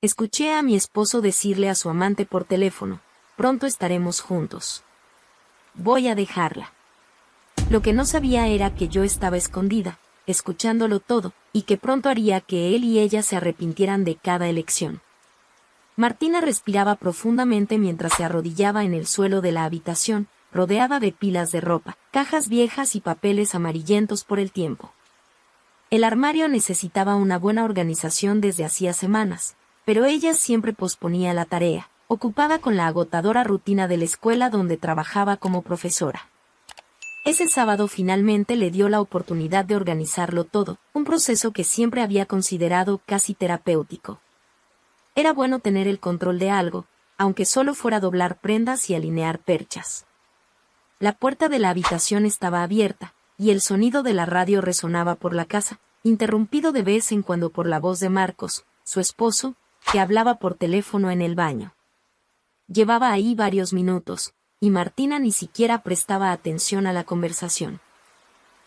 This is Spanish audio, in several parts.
Escuché a mi esposo decirle a su amante por teléfono, pronto estaremos juntos. Voy a dejarla. Lo que no sabía era que yo estaba escondida, escuchándolo todo, y que pronto haría que él y ella se arrepintieran de cada elección. Martina respiraba profundamente mientras se arrodillaba en el suelo de la habitación, rodeada de pilas de ropa, cajas viejas y papeles amarillentos por el tiempo. El armario necesitaba una buena organización desde hacía semanas, pero ella siempre posponía la tarea, ocupada con la agotadora rutina de la escuela donde trabajaba como profesora. Ese sábado finalmente le dio la oportunidad de organizarlo todo, un proceso que siempre había considerado casi terapéutico. Era bueno tener el control de algo, aunque solo fuera doblar prendas y alinear perchas. La puerta de la habitación estaba abierta, y el sonido de la radio resonaba por la casa, interrumpido de vez en cuando por la voz de Marcos, su esposo, que hablaba por teléfono en el baño. Llevaba ahí varios minutos, y Martina ni siquiera prestaba atención a la conversación.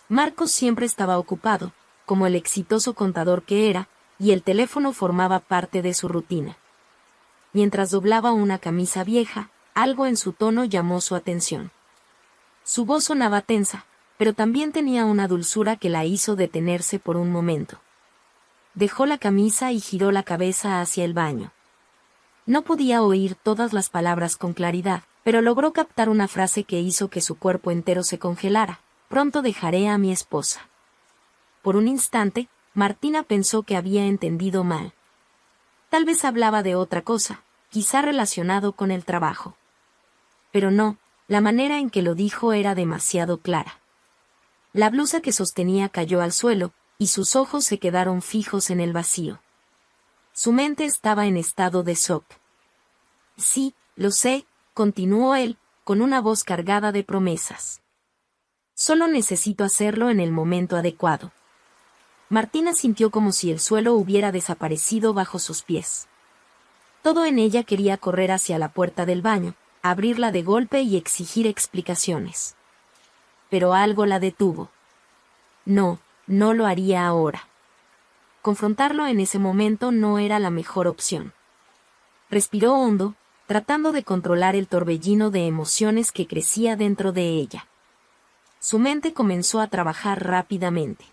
Marcos siempre estaba ocupado, como el exitoso contador que era, y el teléfono formaba parte de su rutina. Mientras doblaba una camisa vieja, algo en su tono llamó su atención. Su voz sonaba tensa, pero también tenía una dulzura que la hizo detenerse por un momento. Dejó la camisa y giró la cabeza hacia el baño. No podía oír todas las palabras con claridad, pero logró captar una frase que hizo que su cuerpo entero se congelara. Pronto dejaré a mi esposa. Por un instante, Martina pensó que había entendido mal. Tal vez hablaba de otra cosa, quizá relacionado con el trabajo. Pero no, la manera en que lo dijo era demasiado clara. La blusa que sostenía cayó al suelo, y sus ojos se quedaron fijos en el vacío. Su mente estaba en estado de shock. Sí, lo sé, continuó él, con una voz cargada de promesas. Solo necesito hacerlo en el momento adecuado. Martina sintió como si el suelo hubiera desaparecido bajo sus pies. Todo en ella quería correr hacia la puerta del baño, abrirla de golpe y exigir explicaciones. Pero algo la detuvo. No, no lo haría ahora. Confrontarlo en ese momento no era la mejor opción. Respiró hondo, tratando de controlar el torbellino de emociones que crecía dentro de ella. Su mente comenzó a trabajar rápidamente.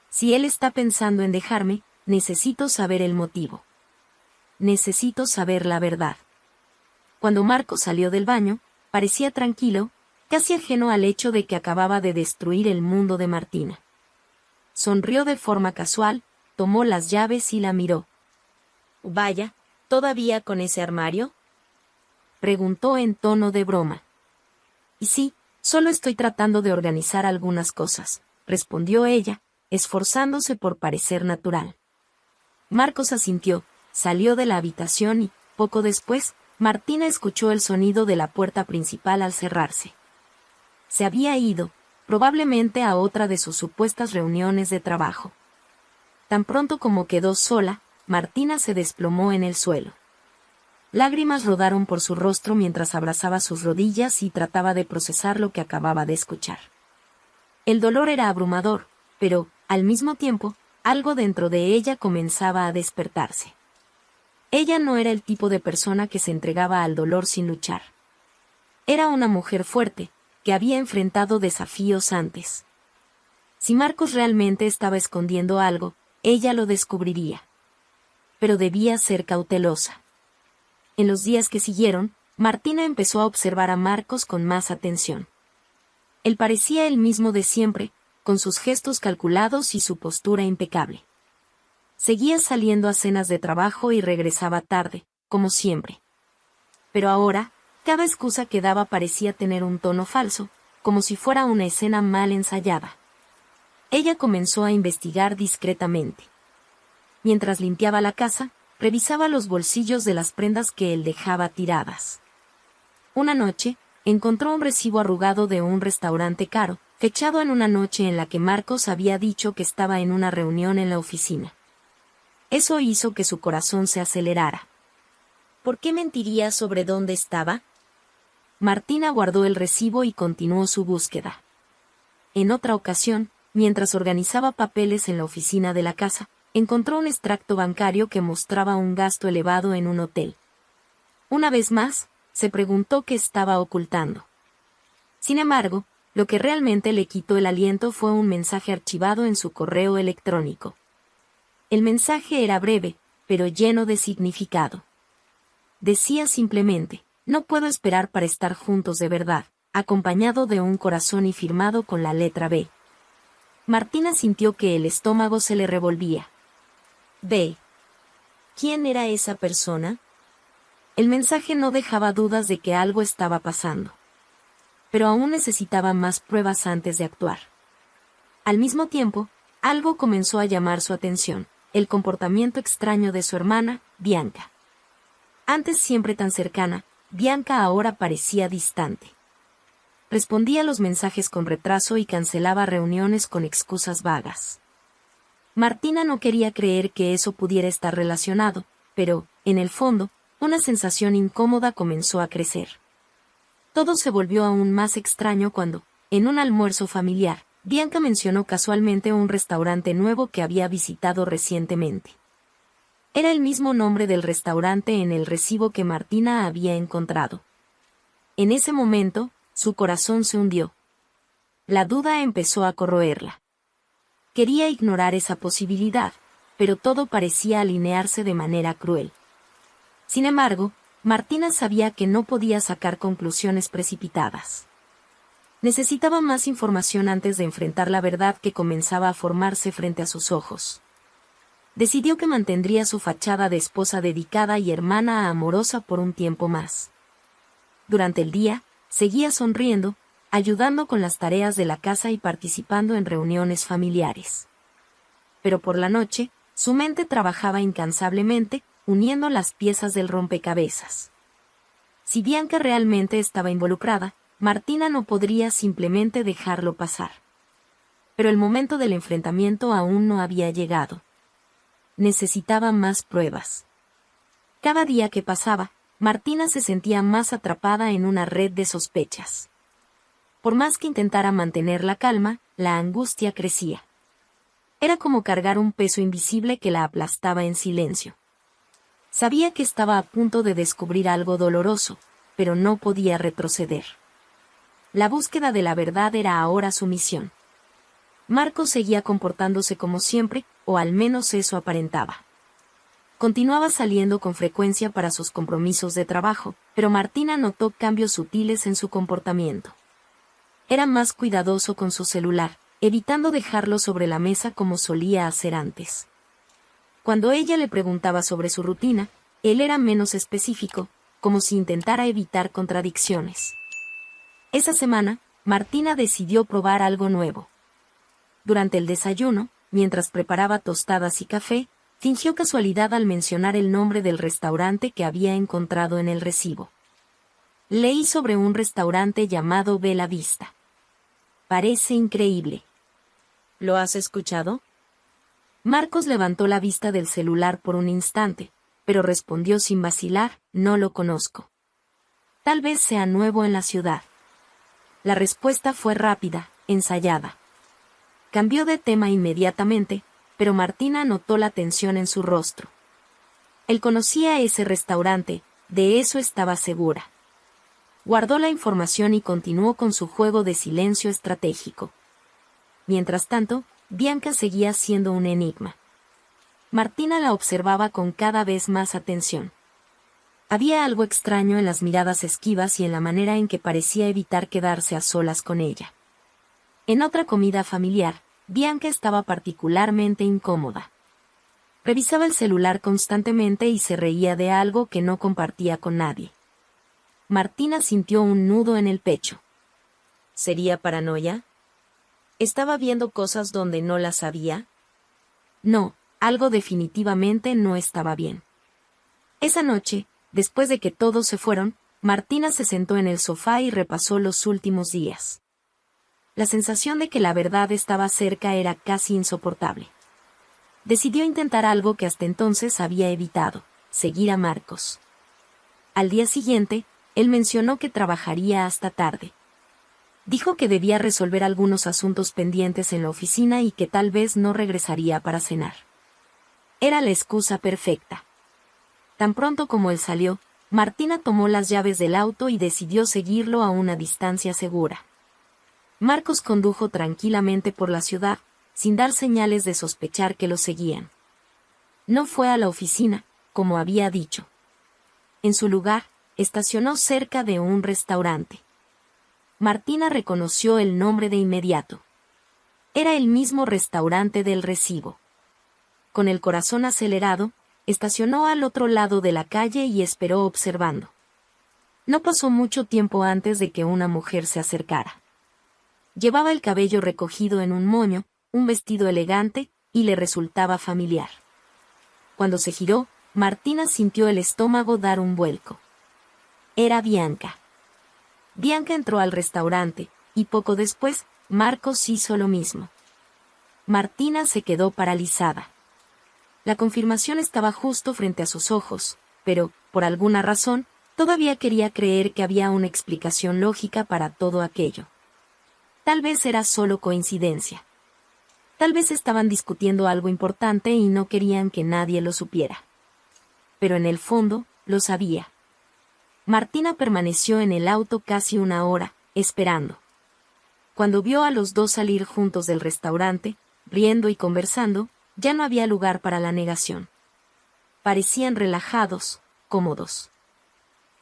Si él está pensando en dejarme, necesito saber el motivo. Necesito saber la verdad. Cuando Marcos salió del baño, parecía tranquilo, casi ajeno al hecho de que acababa de destruir el mundo de Martina. Sonrió de forma casual, tomó las llaves y la miró. «Vaya, ¿todavía con ese armario?», preguntó en tono de broma. «Y sí, solo estoy tratando de organizar algunas cosas», respondió ella, esforzándose por parecer natural. Marcos asintió, salió de la habitación y, poco después, Martina escuchó el sonido de la puerta principal al cerrarse. Se había ido, probablemente a otra de sus supuestas reuniones de trabajo. Tan pronto como quedó sola, Martina se desplomó en el suelo. Lágrimas rodaron por su rostro mientras abrazaba sus rodillas y trataba de procesar lo que acababa de escuchar. El dolor era abrumador, pero, al mismo tiempo, algo dentro de ella comenzaba a despertarse. Ella no era el tipo de persona que se entregaba al dolor sin luchar. Era una mujer fuerte, que había enfrentado desafíos antes. Si Marcos realmente estaba escondiendo algo, ella lo descubriría. Pero debía ser cautelosa. En los días que siguieron, Martina empezó a observar a Marcos con más atención. Él parecía el mismo de siempre, con sus gestos calculados y su postura impecable. Seguía saliendo a cenas de trabajo y regresaba tarde, como siempre. Pero ahora, cada excusa que daba parecía tener un tono falso, como si fuera una escena mal ensayada. Ella comenzó a investigar discretamente. Mientras limpiaba la casa, revisaba los bolsillos de las prendas que él dejaba tiradas. Una noche, encontró un recibo arrugado de un restaurante caro, fechado en una noche en la que Marcos había dicho que estaba en una reunión en la oficina. Eso hizo que su corazón se acelerara. ¿Por qué mentiría sobre dónde estaba? Martina guardó el recibo y continuó su búsqueda. En otra ocasión, mientras organizaba papeles en la oficina de la casa, encontró un extracto bancario que mostraba un gasto elevado en un hotel. Una vez más, se preguntó qué estaba ocultando. Sin embargo, lo que realmente le quitó el aliento fue un mensaje archivado en su correo electrónico. El mensaje era breve, pero lleno de significado. Decía simplemente: no puedo esperar para estar juntos de verdad, acompañado de un corazón y firmado con la letra B. Martina sintió que el estómago se le revolvía. B. ¿Quién era esa persona? El mensaje no dejaba dudas de que algo estaba pasando. Pero aún necesitaba más pruebas antes de actuar. Al mismo tiempo, algo comenzó a llamar su atención: el comportamiento extraño de su hermana, Bianca. Antes siempre tan cercana, Bianca ahora parecía distante. Respondía a los mensajes con retraso y cancelaba reuniones con excusas vagas. Martina no quería creer que eso pudiera estar relacionado, pero, en el fondo, una sensación incómoda comenzó a crecer. Todo se volvió aún más extraño cuando, en un almuerzo familiar, Bianca mencionó casualmente un restaurante nuevo que había visitado recientemente. Era el mismo nombre del restaurante en el recibo que Martina había encontrado. En ese momento, su corazón se hundió. La duda empezó a corroerla. Quería ignorar esa posibilidad, pero todo parecía alinearse de manera cruel. Sin embargo, Martina sabía que no podía sacar conclusiones precipitadas. Necesitaba más información antes de enfrentar la verdad que comenzaba a formarse frente a sus ojos. Decidió que mantendría su fachada de esposa dedicada y hermana amorosa por un tiempo más. Durante el día, seguía sonriendo, ayudando con las tareas de la casa y participando en reuniones familiares. Pero por la noche, su mente trabajaba incansablemente, uniendo las piezas del rompecabezas. Si Bianca realmente estaba involucrada, Martina no podría simplemente dejarlo pasar. Pero el momento del enfrentamiento aún no había llegado. Necesitaba más pruebas. Cada día que pasaba, Martina se sentía más atrapada en una red de sospechas. Por más que intentara mantener la calma, la angustia crecía. Era como cargar un peso invisible que la aplastaba en silencio. Sabía que estaba a punto de descubrir algo doloroso, pero no podía retroceder. La búsqueda de la verdad era ahora su misión. Marcos seguía comportándose como siempre, o al menos eso aparentaba. Continuaba saliendo con frecuencia para sus compromisos de trabajo, pero Martina notó cambios sutiles en su comportamiento. Era más cuidadoso con su celular, evitando dejarlo sobre la mesa como solía hacer antes. Cuando ella le preguntaba sobre su rutina, él era menos específico, como si intentara evitar contradicciones. Esa semana, Martina decidió probar algo nuevo. Durante el desayuno, mientras preparaba tostadas y café, fingió casualidad al mencionar el nombre del restaurante que había encontrado en el recibo. Leí sobre un restaurante llamado Bella Vista. Parece increíble. ¿Lo has escuchado? Marcos levantó la vista del celular por un instante, pero respondió sin vacilar: no lo conozco. Tal vez sea nuevo en la ciudad. La respuesta fue rápida, ensayada. Cambió de tema inmediatamente, pero Martina notó la tensión en su rostro. Él conocía ese restaurante, de eso estaba segura. Guardó la información y continuó con su juego de silencio estratégico. Mientras tanto, Bianca seguía siendo un enigma. Martina la observaba con cada vez más atención. Había algo extraño en las miradas esquivas y en la manera en que parecía evitar quedarse a solas con ella. En otra comida familiar, Bianca estaba particularmente incómoda. Revisaba el celular constantemente y se reía de algo que no compartía con nadie. Martina sintió un nudo en el pecho. ¿Sería paranoia? ¿Estaba viendo cosas donde no las había? No, algo definitivamente no estaba bien. Esa noche, después de que todos se fueron, Martina se sentó en el sofá y repasó los últimos días. La sensación de que la verdad estaba cerca era casi insoportable. Decidió intentar algo que hasta entonces había evitado: seguir a Marcos. Al día siguiente, él mencionó que trabajaría hasta tarde. Dijo que debía resolver algunos asuntos pendientes en la oficina y que tal vez no regresaría para cenar. Era la excusa perfecta. Tan pronto como él salió, Martina tomó las llaves del auto y decidió seguirlo a una distancia segura. Marcos condujo tranquilamente por la ciudad, sin dar señales de sospechar que lo seguían. No fue a la oficina, como había dicho. En su lugar, estacionó cerca de un restaurante. Martina reconoció el nombre de inmediato. Era el mismo restaurante del recibo. Con el corazón acelerado, estacionó al otro lado de la calle y esperó observando. No pasó mucho tiempo antes de que una mujer se acercara. Llevaba el cabello recogido en un moño, un vestido elegante, y le resultaba familiar. Cuando se giró, Martina sintió el estómago dar un vuelco. Era Bianca. Bianca entró al restaurante, y poco después, Marcos hizo lo mismo. Martina se quedó paralizada. La confirmación estaba justo frente a sus ojos, pero, por alguna razón, todavía quería creer que había una explicación lógica para todo aquello. Tal vez era solo coincidencia. Tal vez estaban discutiendo algo importante y no querían que nadie lo supiera. Pero en el fondo, lo sabía. Martina permaneció en el auto casi una hora, esperando. Cuando vio a los dos salir juntos del restaurante, riendo y conversando, ya no había lugar para la negación. Parecían relajados, cómodos.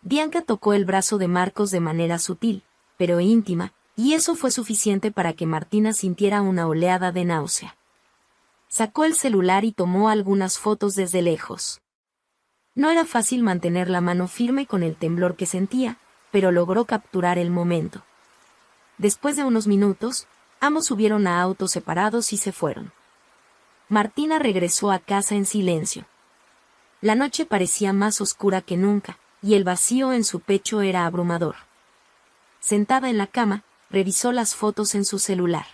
Bianca tocó el brazo de Marcos de manera sutil, pero íntima, y eso fue suficiente para que Martina sintiera una oleada de náusea. Sacó el celular y tomó algunas fotos desde lejos. No era fácil mantener la mano firme con el temblor que sentía, pero logró capturar el momento. Después de unos minutos, ambos subieron a autos separados y se fueron. Martina regresó a casa en silencio. La noche parecía más oscura que nunca, y el vacío en su pecho era abrumador. Sentada en la cama, revisó las fotos en su celular.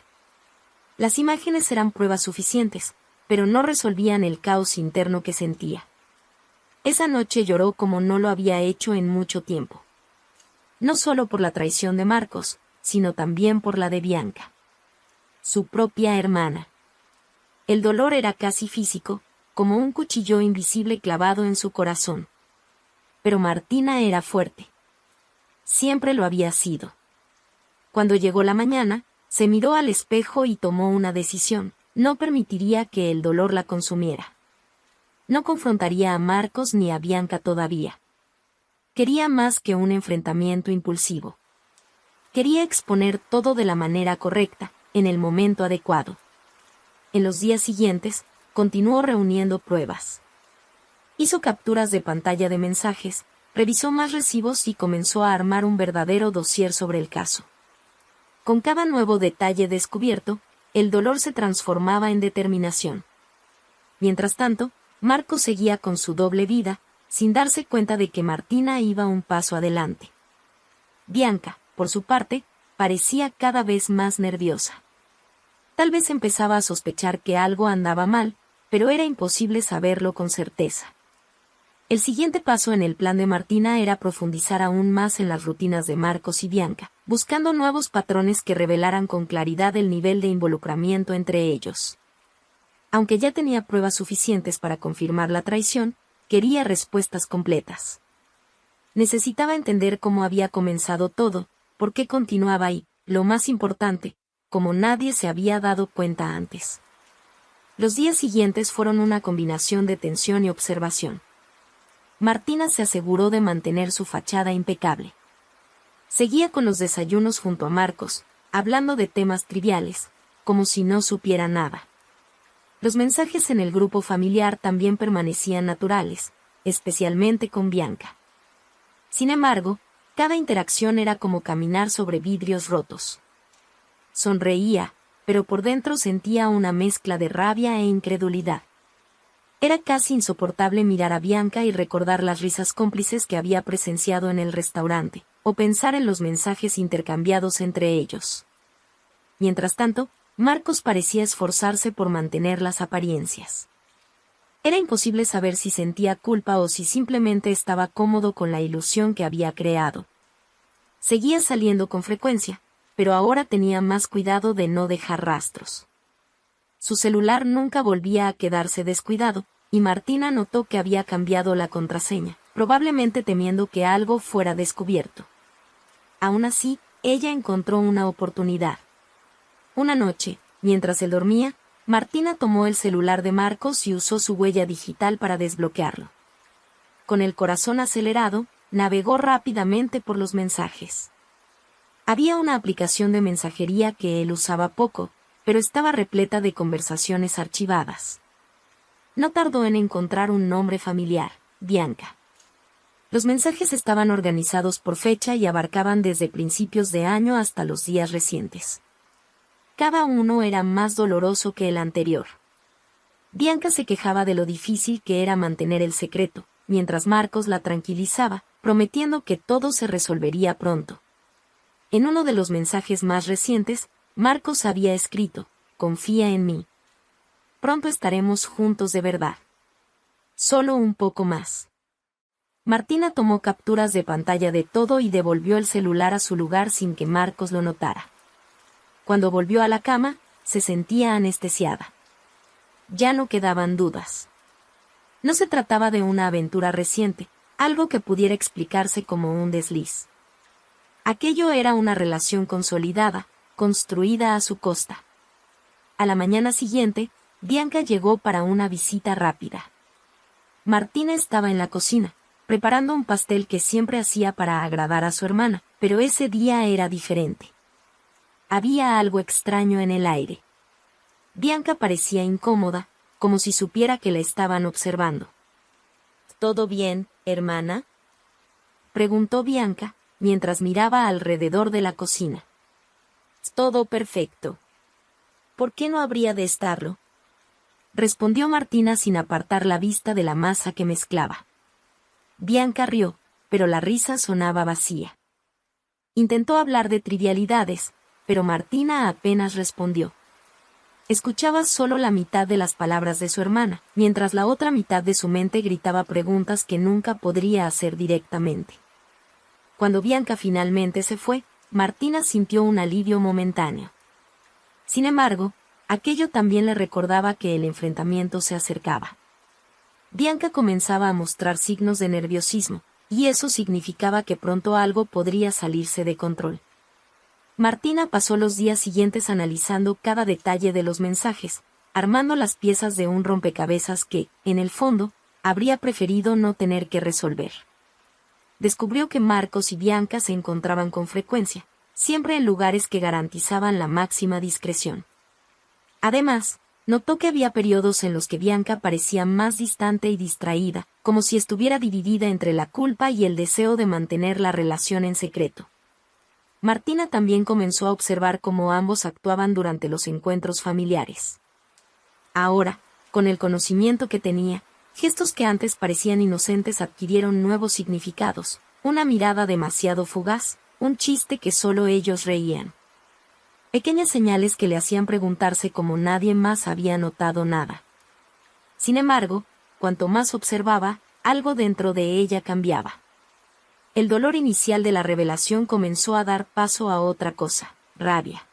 Las imágenes eran pruebas suficientes, pero no resolvían el caos interno que sentía. Esa noche lloró como no lo había hecho en mucho tiempo. No solo por la traición de Marcos, sino también por la de Bianca. Su propia hermana. El dolor era casi físico, como un cuchillo invisible clavado en su corazón. Pero Martina era fuerte. Siempre lo había sido. Cuando llegó la mañana, se miró al espejo y tomó una decisión: no permitiría que el dolor la consumiera. No confrontaría a Marcos ni a Bianca todavía. Quería más que un enfrentamiento impulsivo. Quería exponer todo de la manera correcta, en el momento adecuado. En los días siguientes, continuó reuniendo pruebas. Hizo capturas de pantalla de mensajes, revisó más recibos y comenzó a armar un verdadero dossier sobre el caso. Con cada nuevo detalle descubierto, el dolor se transformaba en determinación. Mientras tanto, Marcos seguía con su doble vida, sin darse cuenta de que Martina iba un paso adelante. Bianca, por su parte, parecía cada vez más nerviosa. Tal vez empezaba a sospechar que algo andaba mal, pero era imposible saberlo con certeza. El siguiente paso en el plan de Martina era profundizar aún más en las rutinas de Marcos y Bianca, buscando nuevos patrones que revelaran con claridad el nivel de involucramiento entre ellos. Aunque ya tenía pruebas suficientes para confirmar la traición, quería respuestas completas. Necesitaba entender cómo había comenzado todo, por qué continuaba y, lo más importante, como nadie se había dado cuenta antes. Los días siguientes fueron una combinación de tensión y observación. Martina se aseguró de mantener su fachada impecable. Seguía con los desayunos junto a Marcos, hablando de temas triviales, como si no supiera nada. Los mensajes en el grupo familiar también permanecían naturales, especialmente con Bianca. Sin embargo, cada interacción era como caminar sobre vidrios rotos. Sonreía, pero por dentro sentía una mezcla de rabia e incredulidad. Era casi insoportable mirar a Bianca y recordar las risas cómplices que había presenciado en el restaurante, o pensar en los mensajes intercambiados entre ellos. Mientras tanto, Marcos parecía esforzarse por mantener las apariencias. Era imposible saber si sentía culpa o si simplemente estaba cómodo con la ilusión que había creado. Seguía saliendo con frecuencia, pero ahora tenía más cuidado de no dejar rastros. Su celular nunca volvía a quedarse descuidado, y Martina notó que había cambiado la contraseña, probablemente temiendo que algo fuera descubierto. Aún así, ella encontró una oportunidad. Una noche, mientras él dormía, Martina tomó el celular de Marcos y usó su huella digital para desbloquearlo. Con el corazón acelerado, navegó rápidamente por los mensajes. Había una aplicación de mensajería que él usaba poco, pero estaba repleta de conversaciones archivadas. No tardó en encontrar un nombre familiar, Bianca. Los mensajes estaban organizados por fecha y abarcaban desde principios de año hasta los días recientes. Cada uno era más doloroso que el anterior. Bianca se quejaba de lo difícil que era mantener el secreto, mientras Marcos la tranquilizaba, prometiendo que todo se resolvería pronto. En uno de los mensajes más recientes, Marcos había escrito: «Confía en mí. Pronto estaremos juntos de verdad. Solo un poco más». Martina tomó capturas de pantalla de todo y devolvió el celular a su lugar sin que Marcos lo notara. Cuando volvió a la cama, se sentía anestesiada. Ya no quedaban dudas. No se trataba de una aventura reciente, algo que pudiera explicarse como un desliz. Aquello era una relación consolidada, construida a su costa. A la mañana siguiente, Bianca llegó para una visita rápida. Martina estaba en la cocina, preparando un pastel que siempre hacía para agradar a su hermana, pero ese día era diferente. Había algo extraño en el aire. Bianca parecía incómoda, como si supiera que la estaban observando. «¿Todo bien, hermana?», preguntó Bianca, mientras miraba alrededor de la cocina. «Todo perfecto». «¿Por qué no habría de estarlo?», respondió Martina sin apartar la vista de la masa que mezclaba. Bianca rió, pero la risa sonaba vacía. Intentó hablar de trivialidades, pero Martina apenas respondió. Escuchaba solo la mitad de las palabras de su hermana, mientras la otra mitad de su mente gritaba preguntas que nunca podría hacer directamente. Cuando Bianca finalmente se fue, Martina sintió un alivio momentáneo. Sin embargo, aquello también le recordaba que el enfrentamiento se acercaba. Bianca comenzaba a mostrar signos de nerviosismo, y eso significaba que pronto algo podría salirse de control. Martina pasó los días siguientes analizando cada detalle de los mensajes, armando las piezas de un rompecabezas que, en el fondo, habría preferido no tener que resolver. Descubrió que Marcos y Bianca se encontraban con frecuencia, siempre en lugares que garantizaban la máxima discreción. Además, notó que había periodos en los que Bianca parecía más distante y distraída, como si estuviera dividida entre la culpa y el deseo de mantener la relación en secreto. Martina también comenzó a observar cómo ambos actuaban durante los encuentros familiares. Ahora, con el conocimiento que tenía, gestos que antes parecían inocentes adquirieron nuevos significados, una mirada demasiado fugaz, un chiste que solo ellos reían. Pequeñas señales que le hacían preguntarse cómo nadie más había notado nada. Sin embargo, cuanto más observaba, algo dentro de ella cambiaba. El dolor inicial de la revelación comenzó a dar paso a otra cosa, rabia.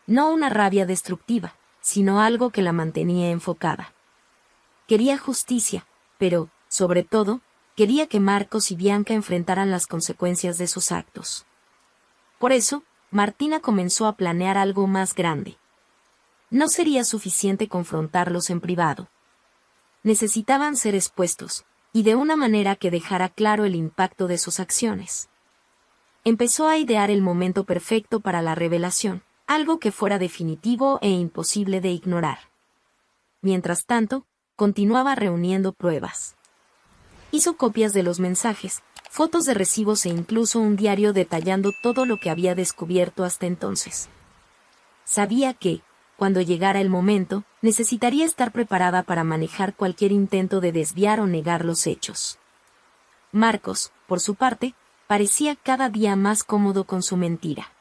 No una rabia destructiva, sino algo que la mantenía enfocada. Quería justicia, pero, sobre todo, quería que Marcos y Bianca enfrentaran las consecuencias de sus actos. Por eso, Martina comenzó a planear algo más grande. No sería suficiente confrontarlos en privado. Necesitaban ser expuestos, y de una manera que dejara claro el impacto de sus acciones. Empezó a idear el momento perfecto para la revelación, algo que fuera definitivo e imposible de ignorar. Mientras tanto, continuaba reuniendo pruebas. Hizo copias de los mensajes, fotos de recibos e incluso un diario detallando todo lo que había descubierto hasta entonces. Sabía que, cuando llegara el momento, necesitaría estar preparada para manejar cualquier intento de desviar o negar los hechos. Marcos, por su parte, parecía cada día más cómodo con su mentira.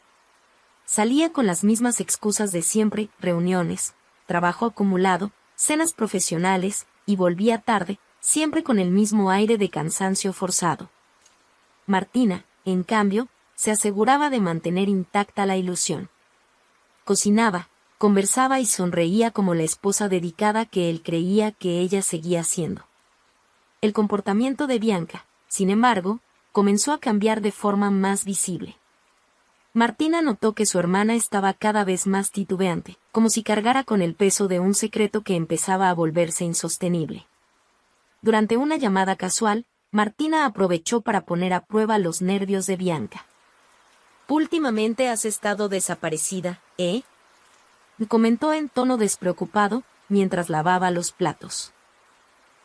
Salía con las mismas excusas de siempre, reuniones, trabajo acumulado, cenas profesionales, y volvía tarde, siempre con el mismo aire de cansancio forzado. Martina, en cambio, se aseguraba de mantener intacta la ilusión. Cocinaba, conversaba y sonreía como la esposa dedicada que él creía que ella seguía siendo. El comportamiento de Bianca, sin embargo, comenzó a cambiar de forma más visible. Martina notó que su hermana estaba cada vez más titubeante, como si cargara con el peso de un secreto que empezaba a volverse insostenible. Durante una llamada casual, Martina aprovechó para poner a prueba los nervios de Bianca. «Últimamente has estado desaparecida, ¿eh?», comentó en tono despreocupado, mientras lavaba los platos.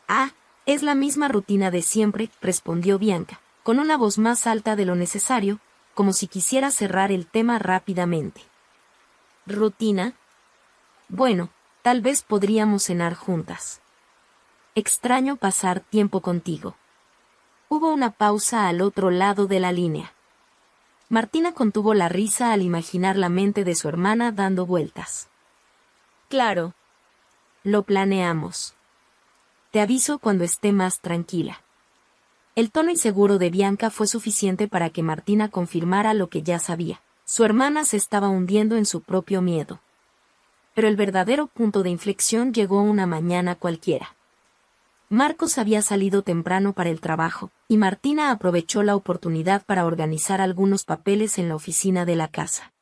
«Ah, es la misma rutina de siempre», respondió Bianca, con una voz más alta de lo necesario, como si quisiera cerrar el tema rápidamente. «¿Rutina? Bueno, tal vez podríamos cenar juntas. Extraño pasar tiempo contigo». Hubo una pausa al otro lado de la línea. Martina contuvo la risa al imaginar la mente de su hermana dando vueltas. «Claro. Lo planeamos. Te aviso cuando esté más tranquila». El tono inseguro de Bianca fue suficiente para que Martina confirmara lo que ya sabía. Su hermana se estaba hundiendo en su propio miedo. Pero el verdadero punto de inflexión llegó una mañana cualquiera. Marcos había salido temprano para el trabajo, y Martina aprovechó la oportunidad para organizar algunos papeles en la oficina de la casa.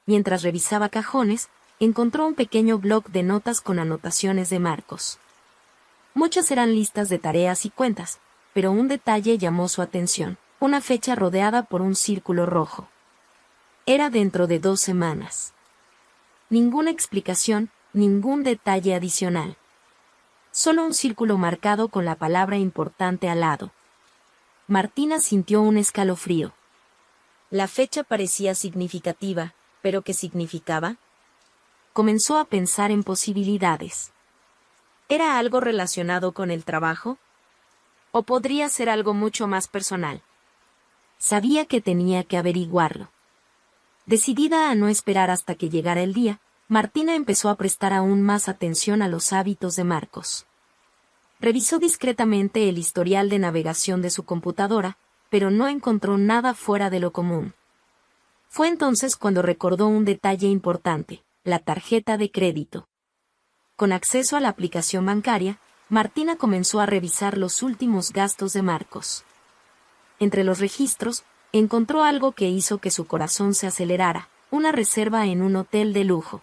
Mientras revisaba cajones, encontró un pequeño bloc de notas con anotaciones de Marcos. Muchas eran listas de tareas y cuentas, pero un detalle llamó su atención: una fecha rodeada por un círculo rojo. Era dentro de 2 semanas. Ninguna explicación, ningún detalle adicional. Solo un círculo marcado con la palabra importante al lado. Martina sintió un escalofrío. La fecha parecía significativa, pero ¿qué significaba? Comenzó a pensar en posibilidades. ¿Era algo relacionado con el trabajo? ¿O podría ser algo mucho más personal? Sabía que tenía que averiguarlo. Decidida a no esperar hasta que llegara el día, Martina empezó a prestar aún más atención a los hábitos de Marcos. Revisó discretamente el historial de navegación de su computadora, pero no encontró nada fuera de lo común. Fue entonces cuando recordó un detalle importante: la tarjeta de crédito. Con acceso a la aplicación bancaria, Martina comenzó a revisar los últimos gastos de Marcos. Entre los registros, encontró algo que hizo que su corazón se acelerara: una reserva en un hotel de lujo.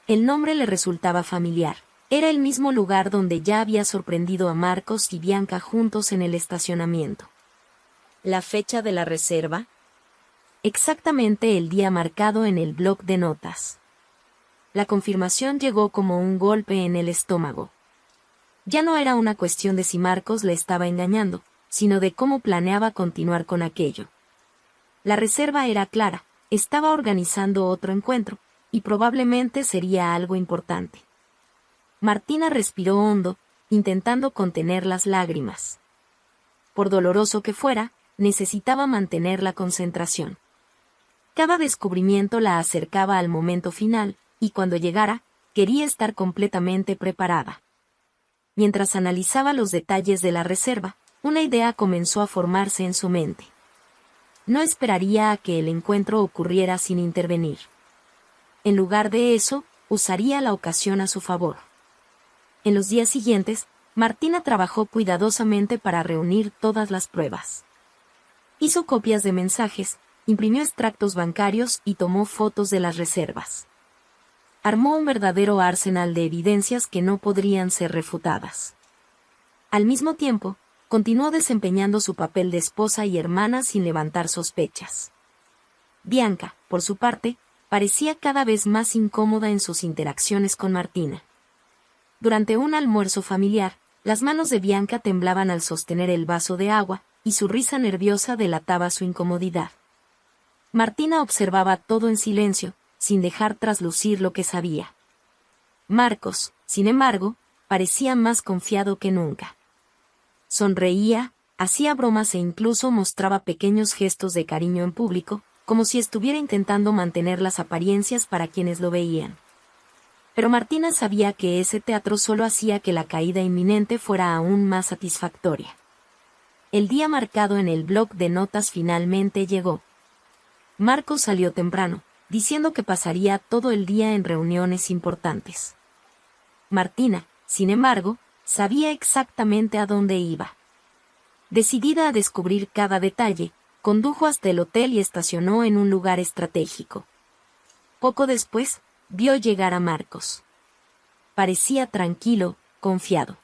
El nombre le resultaba familiar. Era el mismo lugar donde ya había sorprendido a Marcos y Bianca juntos en el estacionamiento. ¿La fecha de la reserva? Exactamente el día marcado en el bloc de notas. La confirmación llegó como un golpe en el estómago. Ya no era una cuestión de si Marcos le estaba engañando, sino de cómo planeaba continuar con aquello. La reserva era clara: estaba organizando otro encuentro, y probablemente sería algo importante. Martina respiró hondo, intentando contener las lágrimas. Por doloroso que fuera, necesitaba mantener la concentración. Cada descubrimiento la acercaba al momento final, y cuando llegara, quería estar completamente preparada. Mientras analizaba los detalles de la reserva, una idea comenzó a formarse en su mente. No esperaría a que el encuentro ocurriera sin intervenir. En lugar de eso, usaría la ocasión a su favor. En los días siguientes, Martina trabajó cuidadosamente para reunir todas las pruebas. Hizo copias de mensajes, imprimió extractos bancarios y tomó fotos de las reservas. Armó un verdadero arsenal de evidencias que no podrían ser refutadas. Al mismo tiempo, continuó desempeñando su papel de esposa y hermana sin levantar sospechas. Bianca, por su parte, parecía cada vez más incómoda en sus interacciones con Martina. Durante un almuerzo familiar, las manos de Bianca temblaban al sostener el vaso de agua, y su risa nerviosa delataba su incomodidad. Martina observaba todo en silencio, sin dejar traslucir lo que sabía. Marcos, sin embargo, parecía más confiado que nunca. Sonreía, hacía bromas e incluso mostraba pequeños gestos de cariño en público, como si estuviera intentando mantener las apariencias para quienes lo veían. Pero Martina sabía que ese teatro solo hacía que la caída inminente fuera aún más satisfactoria. El día marcado en el bloc de notas finalmente llegó. Marcos salió temprano, diciendo que pasaría todo el día en reuniones importantes. Martina, sin embargo, sabía exactamente a dónde iba. Decidida a descubrir cada detalle, condujo hasta el hotel y estacionó en un lugar estratégico. Poco después, vio llegar a Marcos. Parecía tranquilo, confiado.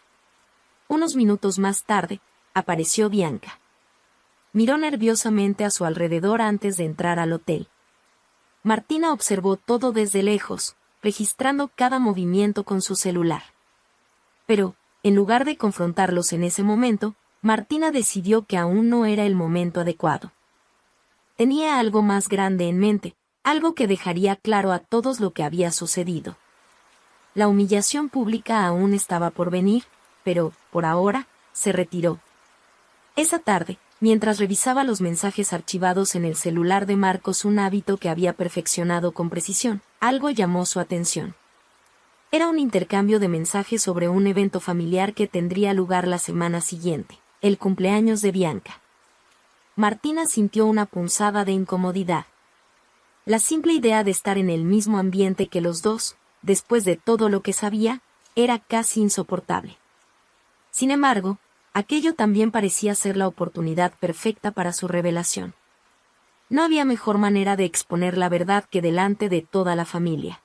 Unos minutos más tarde, apareció Bianca. Miró nerviosamente a su alrededor antes de entrar al hotel. Martina observó todo desde lejos, registrando cada movimiento con su celular. Pero, en lugar de confrontarlos en ese momento, Martina decidió que aún no era el momento adecuado. Tenía algo más grande en mente, algo que dejaría claro a todos lo que había sucedido. La humillación pública aún estaba por venir, pero, por ahora, se retiró. Esa tarde, mientras revisaba los mensajes archivados en el celular de Marcos, un hábito que había perfeccionado con precisión, algo llamó su atención. Era un intercambio de mensajes sobre un evento familiar que tendría lugar la semana siguiente, el cumpleaños de Bianca. Martina sintió una punzada de incomodidad. La simple idea de estar en el mismo ambiente que los dos, después de todo lo que sabía, era casi insoportable. Sin embargo, aquello también parecía ser la oportunidad perfecta para su revelación. No había mejor manera de exponer la verdad que delante de toda la familia.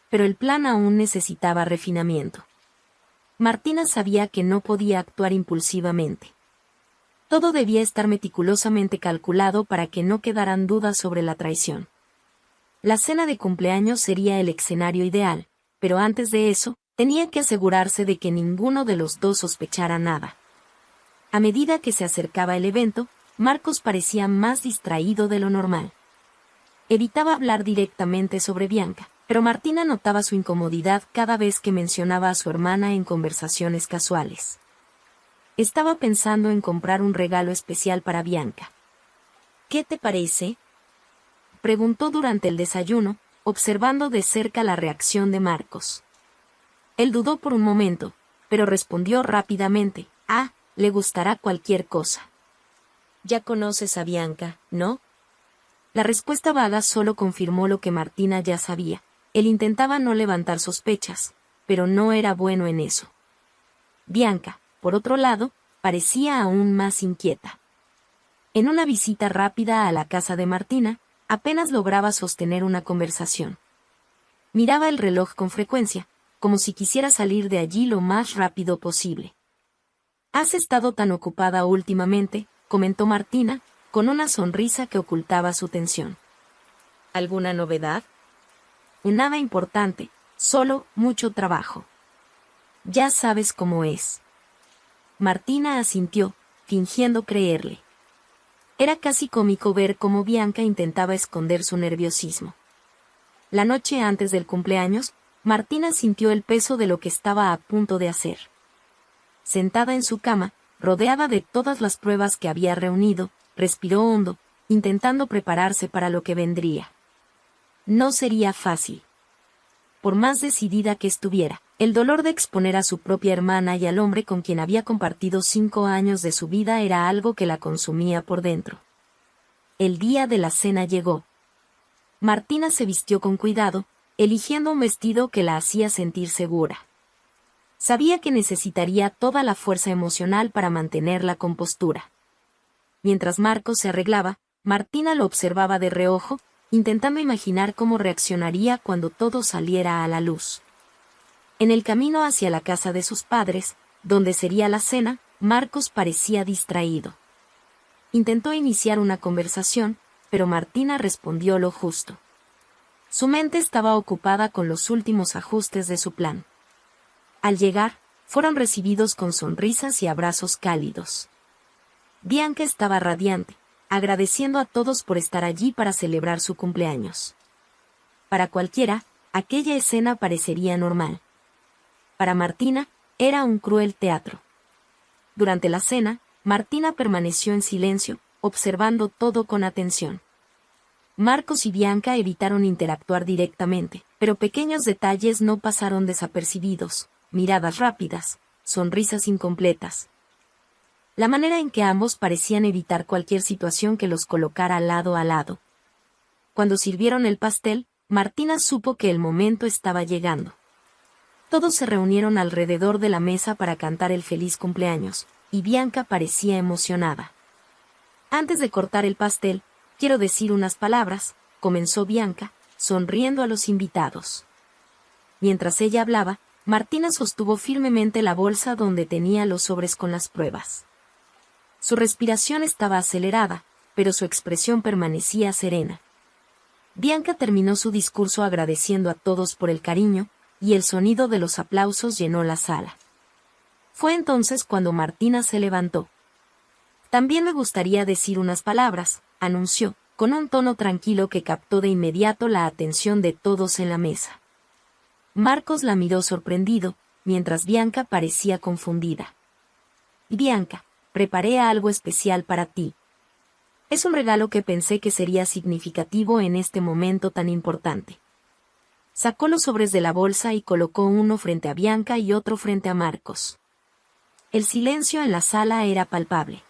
Pero el plan aún necesitaba refinamiento. Martina sabía que no podía actuar impulsivamente. Todo debía estar meticulosamente calculado para que no quedaran dudas sobre la traición. La cena de cumpleaños sería el escenario ideal, pero antes de eso, tenía que asegurarse de que ninguno de los dos sospechara nada. A medida que se acercaba el evento, Marcos parecía más distraído de lo normal. Evitaba hablar directamente sobre Bianca, pero Martina notaba su incomodidad cada vez que mencionaba a su hermana en conversaciones casuales. Estaba pensando en comprar un regalo especial para Bianca. ¿Qué te parece?, preguntó durante el desayuno, observando de cerca la reacción de Marcos. Él dudó por un momento, pero respondió rápidamente: le gustará cualquier cosa. Ya conoces a Bianca, ¿no? La respuesta vaga solo confirmó lo que Martina ya sabía. Él intentaba no levantar sospechas, pero no era bueno en eso. Bianca, por otro lado, parecía aún más inquieta. En una visita rápida a la casa de Martina, apenas lograba sostener una conversación. Miraba el reloj con frecuencia, como si quisiera salir de allí lo más rápido posible. «Has estado tan ocupada últimamente», comentó Martina, con una sonrisa que ocultaba su tensión. «¿Alguna novedad?» «Nada importante, solo mucho trabajo». «Ya sabes cómo es». Martina asintió, fingiendo creerle. Era casi cómico ver cómo Bianca intentaba esconder su nerviosismo. La noche antes del cumpleaños, Martina sintió el peso de lo que estaba a punto de hacer. Sentada en su cama, rodeada de todas las pruebas que había reunido, respiró hondo, intentando prepararse para lo que vendría. No sería fácil. Por más decidida que estuviera, el dolor de exponer a su propia hermana y al hombre con quien había compartido 5 años de su vida era algo que la consumía por dentro. El día de la cena llegó. Martina se vistió con cuidado, eligiendo un vestido que la hacía sentir segura. Sabía que necesitaría toda la fuerza emocional para mantener la compostura. Mientras Marcos se arreglaba, Martina lo observaba de reojo, intentando imaginar cómo reaccionaría cuando todo saliera a la luz. En el camino hacia la casa de sus padres, donde sería la cena, Marcos parecía distraído. Intentó iniciar una conversación, pero Martina respondió lo justo. Su mente estaba ocupada con los últimos ajustes de su plan. Al llegar, fueron recibidos con sonrisas y abrazos cálidos. Bianca estaba radiante, agradeciendo a todos por estar allí para celebrar su cumpleaños. Para cualquiera, aquella escena parecería normal. Para Martina, era un cruel teatro. Durante la cena, Martina permaneció en silencio, observando todo con atención. Marcos y Bianca evitaron interactuar directamente, pero pequeños detalles no pasaron desapercibidos: miradas rápidas, sonrisas incompletas. La manera en que ambos parecían evitar cualquier situación que los colocara lado a lado. Cuando sirvieron el pastel, Martina supo que el momento estaba llegando. Todos se reunieron alrededor de la mesa para cantar el feliz cumpleaños, y Bianca parecía emocionada. Antes de cortar el pastel, quiero decir unas palabras, comenzó Bianca, sonriendo a los invitados. Mientras ella hablaba, Martina sostuvo firmemente la bolsa donde tenía los sobres con las pruebas. Su respiración estaba acelerada, pero su expresión permanecía serena. Bianca terminó su discurso agradeciendo a todos por el cariño, y el sonido de los aplausos llenó la sala. Fue entonces cuando Martina se levantó. También me gustaría decir unas palabras, anunció, con un tono tranquilo que captó de inmediato la atención de todos en la mesa. Marcos la miró sorprendido, mientras Bianca parecía confundida. Bianca, preparé algo especial para ti. Es un regalo que pensé que sería significativo en este momento tan importante. Sacó los sobres de la bolsa y colocó uno frente a Bianca y otro frente a Marcos. El silencio en la sala era palpable.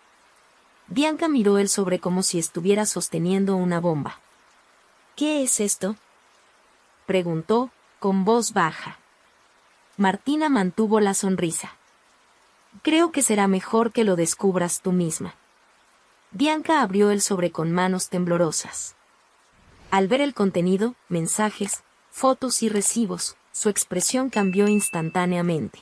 Bianca miró el sobre como si estuviera sosteniendo una bomba. ¿Qué es esto?, preguntó, con voz baja. Martina mantuvo la sonrisa. Creo que será mejor que lo descubras tú misma. Bianca abrió el sobre con manos temblorosas. Al ver el contenido, mensajes, fotos y recibos, su expresión cambió instantáneamente.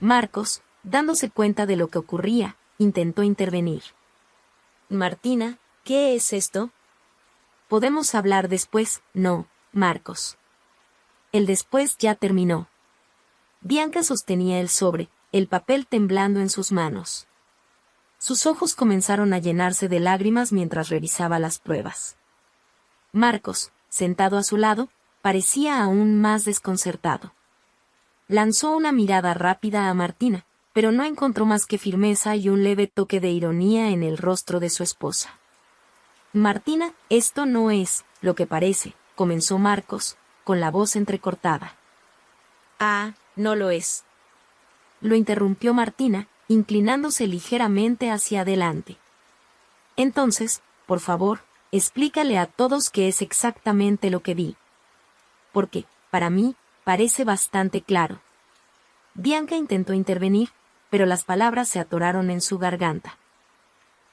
Marcos, dándose cuenta de lo que ocurría, intentó intervenir. Martina, ¿qué es esto? Podemos hablar después, no, Marcos. El después ya terminó. Bianca sostenía el sobre, el papel temblando en sus manos. Sus ojos comenzaron a llenarse de lágrimas mientras revisaba las pruebas. Marcos, sentado a su lado, parecía aún más desconcertado. Lanzó una mirada rápida a Martina, pero no encontró más que firmeza y un leve toque de ironía en el rostro de su esposa. Martina, esto no es lo que parece, comenzó Marcos, con la voz entrecortada. Ah, no lo es. Lo interrumpió Martina, inclinándose ligeramente hacia adelante. Entonces, por favor, explícale a todos qué es exactamente lo que vi. Porque, para mí, parece bastante claro. Bianca intentó intervenir, pero las palabras se atoraron en su garganta.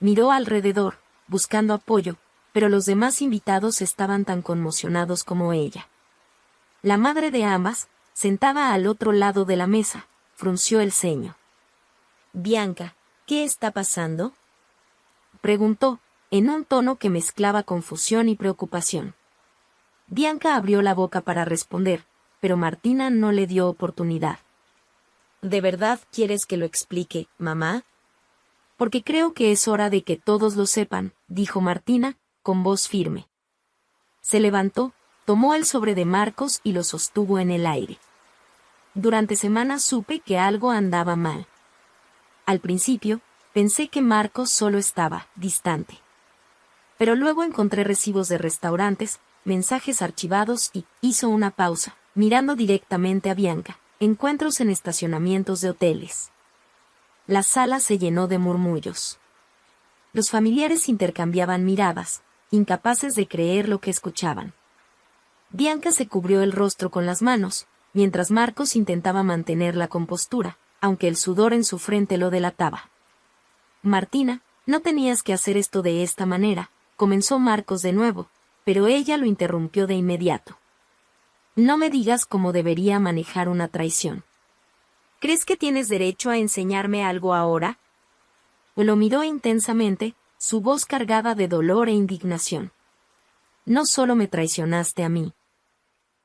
Miró alrededor, buscando apoyo, pero los demás invitados estaban tan conmocionados como ella. La madre de ambas, sentada al otro lado de la mesa, frunció el ceño. Bianca, ¿qué está pasando?, preguntó, en un tono que mezclaba confusión y preocupación. Bianca abrió la boca para responder, pero Martina no le dio oportunidad. ¿De verdad quieres que lo explique, mamá? Porque creo que es hora de que todos lo sepan, dijo Martina, con voz firme. Se levantó, tomó el sobre de Marcos y lo sostuvo en el aire. Durante semanas supe que algo andaba mal. Al principio, pensé que Marcos solo estaba distante. Pero luego encontré recibos de restaurantes, mensajes archivados y hizo una pausa, mirando directamente a Bianca, encuentros en estacionamientos de hoteles. La sala se llenó de murmullos. Los familiares intercambiaban miradas, incapaces de creer lo que escuchaban. Bianca se cubrió el rostro con las manos, mientras Marcos intentaba mantener la compostura, aunque el sudor en su frente lo delataba. Martina, no tenías que hacer esto de esta manera, comenzó Marcos de nuevo, pero ella lo interrumpió de inmediato. No me digas cómo debería manejar una traición. ¿Crees que tienes derecho a enseñarme algo ahora? Lo miró intensamente, su voz cargada de dolor e indignación. No solo me traicionaste a mí.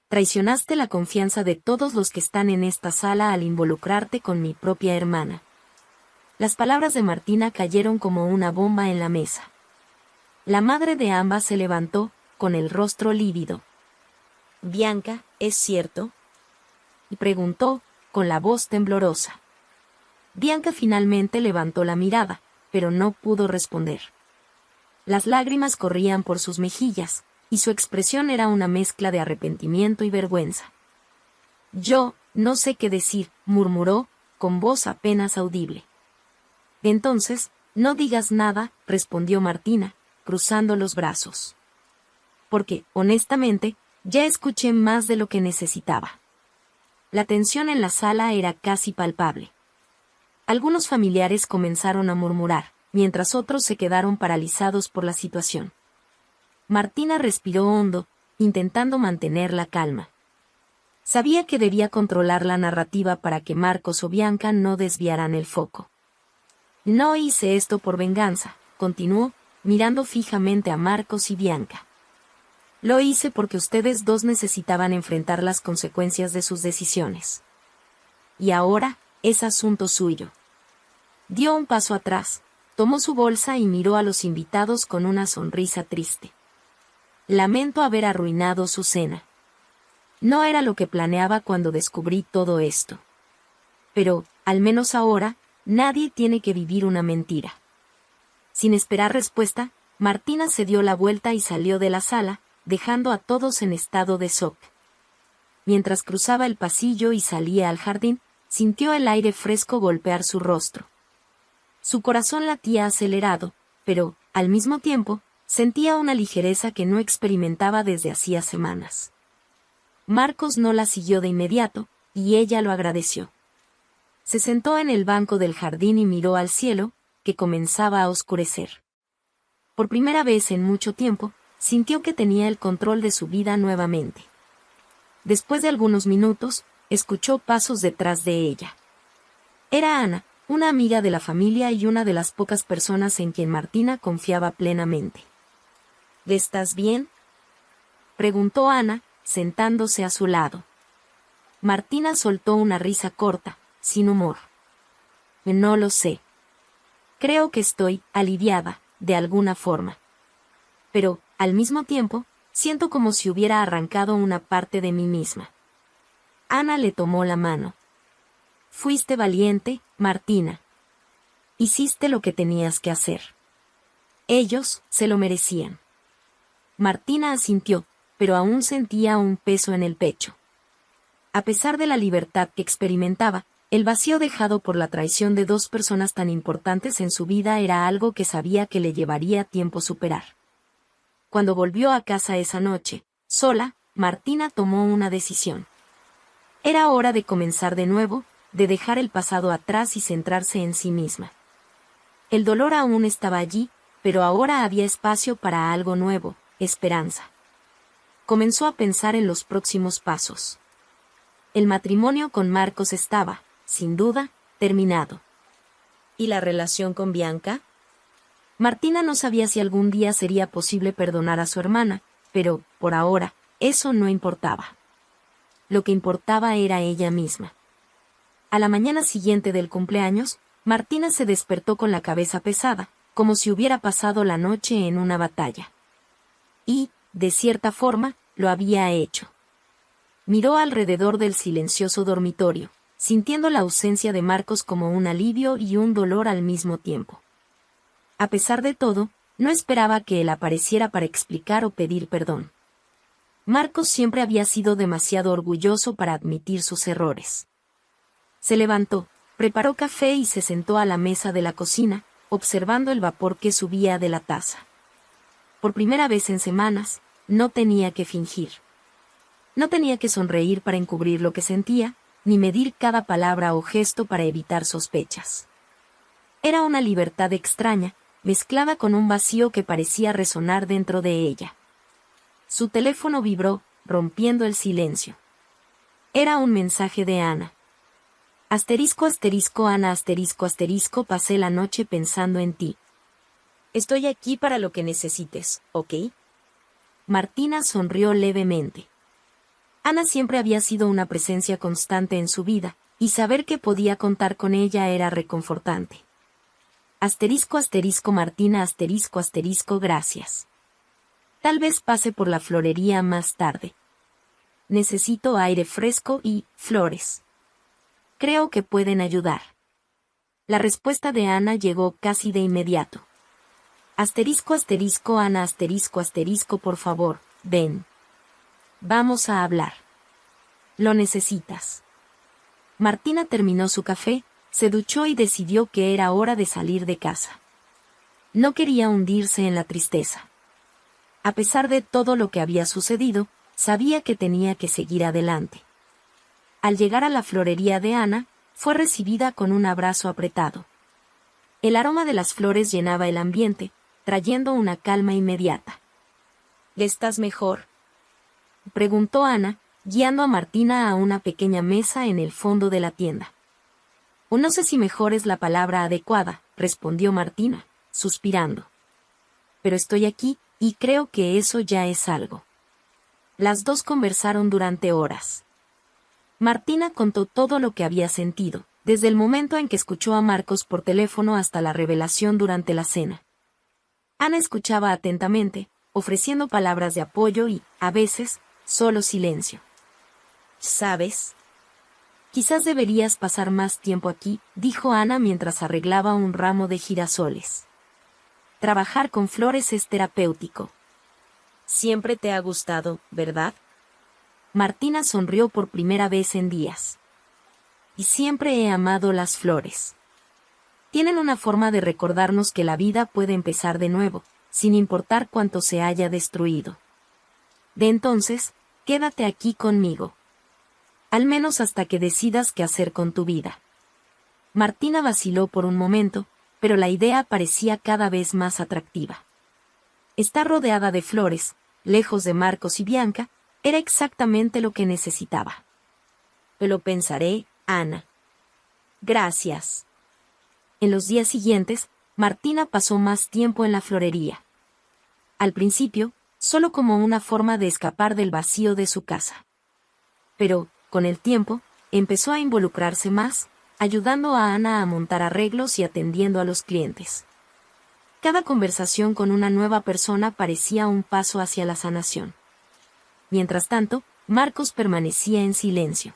Traicionaste la confianza de todos los que están en esta sala al involucrarte con mi propia hermana. Las palabras de Martina cayeron como una bomba en la mesa. La madre de ambas se levantó, con el rostro lívido. Bianca, ¿es cierto?, y preguntó, con la voz temblorosa. Bianca finalmente levantó la mirada, pero no pudo responder. Las lágrimas corrían por sus mejillas, y su expresión era una mezcla de arrepentimiento y vergüenza. Yo, no sé qué decir, murmuró, con voz apenas audible. Entonces, no digas nada, respondió Martina, cruzando los brazos. porque, honestamente, ya escuché más de lo que necesitaba. La tensión en la sala era casi palpable. Algunos familiares comenzaron a murmurar, mientras otros se quedaron paralizados por la situación. Martina respiró hondo, intentando mantener la calma. Sabía que debía controlar la narrativa para que Marcos o Bianca no desviaran el foco. No hice esto por venganza, continuó, mirando fijamente a Marcos y Bianca. Lo hice porque ustedes dos necesitaban enfrentar las consecuencias de sus decisiones. Y ahora, es asunto suyo. Dio un paso atrás, tomó su bolsa y miró a los invitados con una sonrisa triste. Lamento haber arruinado su cena. No era lo que planeaba cuando descubrí todo esto. Pero, al menos ahora, nadie tiene que vivir una mentira. Sin esperar respuesta, Martina se dio la vuelta y salió de la sala, dejando a todos en estado de shock. Mientras cruzaba el pasillo y salía al jardín, sintió el aire fresco golpear su rostro. Su corazón latía acelerado, pero, al mismo tiempo, sentía una ligereza que no experimentaba desde hacía semanas. Marcos no la siguió de inmediato, y ella lo agradeció. Se sentó en el banco del jardín y miró al cielo, que comenzaba a oscurecer. Por primera vez en mucho tiempo, sintió que tenía el control de su vida nuevamente. Después de algunos minutos, escuchó pasos detrás de ella. Era Ana, una amiga de la familia y una de las pocas personas en quien Martina confiaba plenamente. ¿Estás bien?, preguntó Ana, sentándose a su lado. Martina soltó una risa corta, sin humor. No lo sé. Creo que estoy aliviada, de alguna forma. Pero, al mismo tiempo, siento como si hubiera arrancado una parte de mí misma. Ana le tomó la mano. Fuiste valiente, Martina. Hiciste lo que tenías que hacer. Ellos se lo merecían. Martina asintió, pero aún sentía un peso en el pecho. A pesar de la libertad que experimentaba, el vacío dejado por la traición de dos personas tan importantes en su vida era algo que sabía que le llevaría tiempo superar. Cuando volvió a casa esa noche, sola, Martina tomó una decisión. Era hora de comenzar de nuevo, de dejar el pasado atrás y centrarse en sí misma. El dolor aún estaba allí, pero ahora había espacio para algo nuevo, esperanza. Comenzó a pensar en los próximos pasos. El matrimonio con Marcos estaba, sin duda, terminado. ¿Y la relación con Bianca? Martina no sabía si algún día sería posible perdonar a su hermana, pero, por ahora, eso no importaba. Lo que importaba era ella misma. A la mañana siguiente del cumpleaños, Martina se despertó con la cabeza pesada, como si hubiera pasado la noche en una batalla. Y, de cierta forma, lo había hecho. Miró alrededor del silencioso dormitorio, sintiendo la ausencia de Marcos como un alivio y un dolor al mismo tiempo. A pesar de todo, no esperaba que él apareciera para explicar o pedir perdón. Marcos siempre había sido demasiado orgulloso para admitir sus errores. Se levantó, preparó café y se sentó a la mesa de la cocina, observando el vapor que subía de la taza. Por primera vez en semanas, no tenía que fingir. No tenía que sonreír para encubrir lo que sentía, ni medir cada palabra o gesto para evitar sospechas. Era una libertad extraña, mezclada con un vacío que parecía resonar dentro de ella. Su teléfono vibró, rompiendo el silencio. Era un mensaje de Ana. *Ana *, pasé la noche pensando en ti. Estoy aquí para lo que necesites, ¿ok? Martina sonrió levemente. Ana siempre había sido una presencia constante en su vida, y saber que podía contar con ella era reconfortante. *Martina *, Tal vez pase por la florería más tarde. Necesito aire fresco y flores. Creo que pueden ayudar. La respuesta de Ana llegó casi de inmediato. Ana por favor, ven. Vamos a hablar. Lo necesitas. Martina terminó su café, se duchó y decidió que era hora de salir de casa. No quería hundirse en la tristeza. A pesar de todo lo que había sucedido, sabía que tenía que seguir adelante. Al llegar a la florería de Ana, fue recibida con un abrazo apretado. El aroma de las flores llenaba el ambiente, trayendo una calma inmediata. ¿Estás mejor?, preguntó Ana, guiando a Martina a una pequeña mesa en el fondo de la tienda. O no sé si mejor es la palabra adecuada, respondió Martina, suspirando. Pero estoy aquí, y creo que eso ya es algo. Las dos conversaron durante horas. Martina contó todo lo que había sentido, desde el momento en que escuchó a Marcos por teléfono hasta la revelación durante la cena. Ana escuchaba atentamente, ofreciendo palabras de apoyo y, a veces, solo silencio. ¿Sabes? Quizás deberías pasar más tiempo aquí, dijo Ana mientras arreglaba un ramo de girasoles. Trabajar con flores es terapéutico. Siempre te ha gustado, ¿verdad? Martina sonrió por primera vez en días. Y siempre he amado las flores. Tienen una forma de recordarnos que la vida puede empezar de nuevo, sin importar cuánto se haya destruido. De entonces, quédate aquí conmigo. Al menos hasta que decidas qué hacer con tu vida. Martina vaciló por un momento, pero la idea parecía cada vez más atractiva. Estar rodeada de flores, lejos de Marcos y Bianca, era exactamente lo que necesitaba. Lo pensaré, Ana. Gracias. En los días siguientes, Martina pasó más tiempo en la florería. Al principio, solo como una forma de escapar del vacío de su casa. Pero, con el tiempo, empezó a involucrarse más, ayudando a Ana a montar arreglos y atendiendo a los clientes. Cada conversación con una nueva persona parecía un paso hacia la sanación. Mientras tanto, Marcos permanecía en silencio.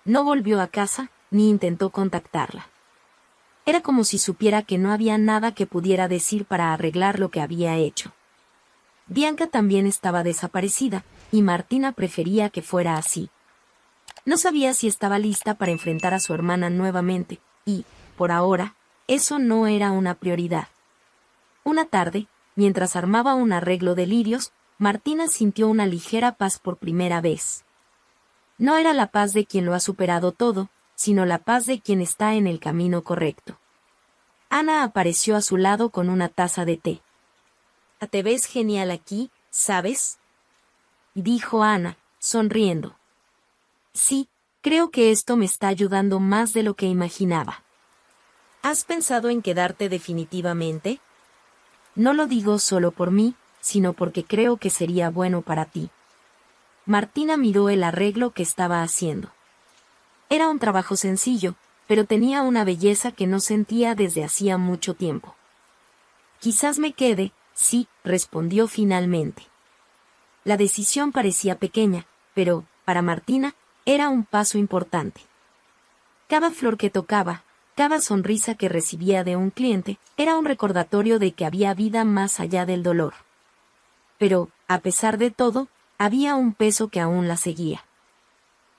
No volvió a casa, ni intentó contactarla. Era como si supiera que no había nada que pudiera decir para arreglar lo que había hecho. Bianca también estaba desaparecida, y Martina prefería que fuera así. No sabía si estaba lista para enfrentar a su hermana nuevamente, y, por ahora, eso no era una prioridad. Una tarde, mientras armaba un arreglo de lirios, Martina sintió una ligera paz por primera vez. No era la paz de quien lo ha superado todo, sino la paz de quien está en el camino correcto. Ana apareció a su lado con una taza de té. «Te ves genial aquí, ¿sabes?», dijo Ana, sonriendo. «Sí, creo que esto me está ayudando más de lo que imaginaba». «¿Has pensado en quedarte definitivamente?». «No lo digo solo por mí, sino porque creo que sería bueno para ti». Martina miró el arreglo que estaba haciendo. Era un trabajo sencillo, pero tenía una belleza que no sentía desde hacía mucho tiempo. «Quizás me quede», sí, respondió finalmente. La decisión parecía pequeña, pero, para Martina, era un paso importante. Cada flor que tocaba, cada sonrisa que recibía de un cliente, era un recordatorio de que había vida más allá del dolor. Pero, a pesar de todo, había un peso que aún la seguía.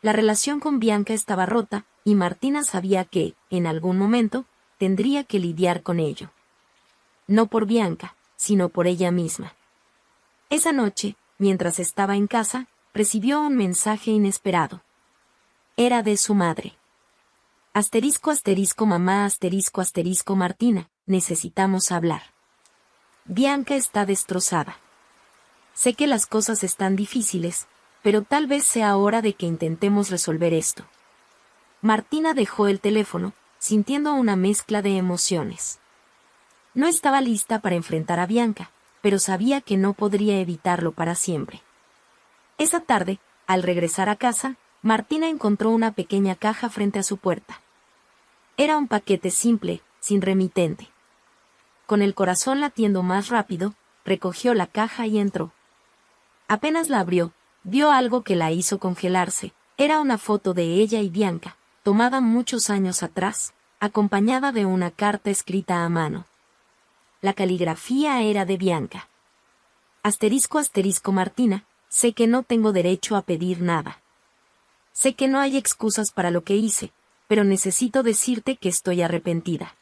La relación con Bianca estaba rota, y Martina sabía que, en algún momento, tendría que lidiar con ello. No por Bianca, sino por ella misma. Esa noche, mientras estaba en casa, recibió un mensaje inesperado. Era de su madre. **mamá **Martina, necesitamos hablar. Bianca está destrozada. Sé que las cosas están difíciles, pero tal vez sea hora de que intentemos resolver esto». Martina dejó el teléfono, sintiendo una mezcla de emociones. No estaba lista para enfrentar a Bianca, pero sabía que no podría evitarlo para siempre. Esa tarde, al regresar a casa, Martina encontró una pequeña caja frente a su puerta. Era un paquete simple, sin remitente. Con el corazón latiendo más rápido, recogió la caja y entró. Apenas la abrió, vio algo que la hizo congelarse. Era una foto de ella y Bianca, tomada muchos años atrás, acompañada de una carta escrita a mano. La caligrafía era de Bianca. **Martina, sé que no tengo derecho a pedir nada. Sé que no hay excusas para lo que hice, pero necesito decirte que estoy arrepentida.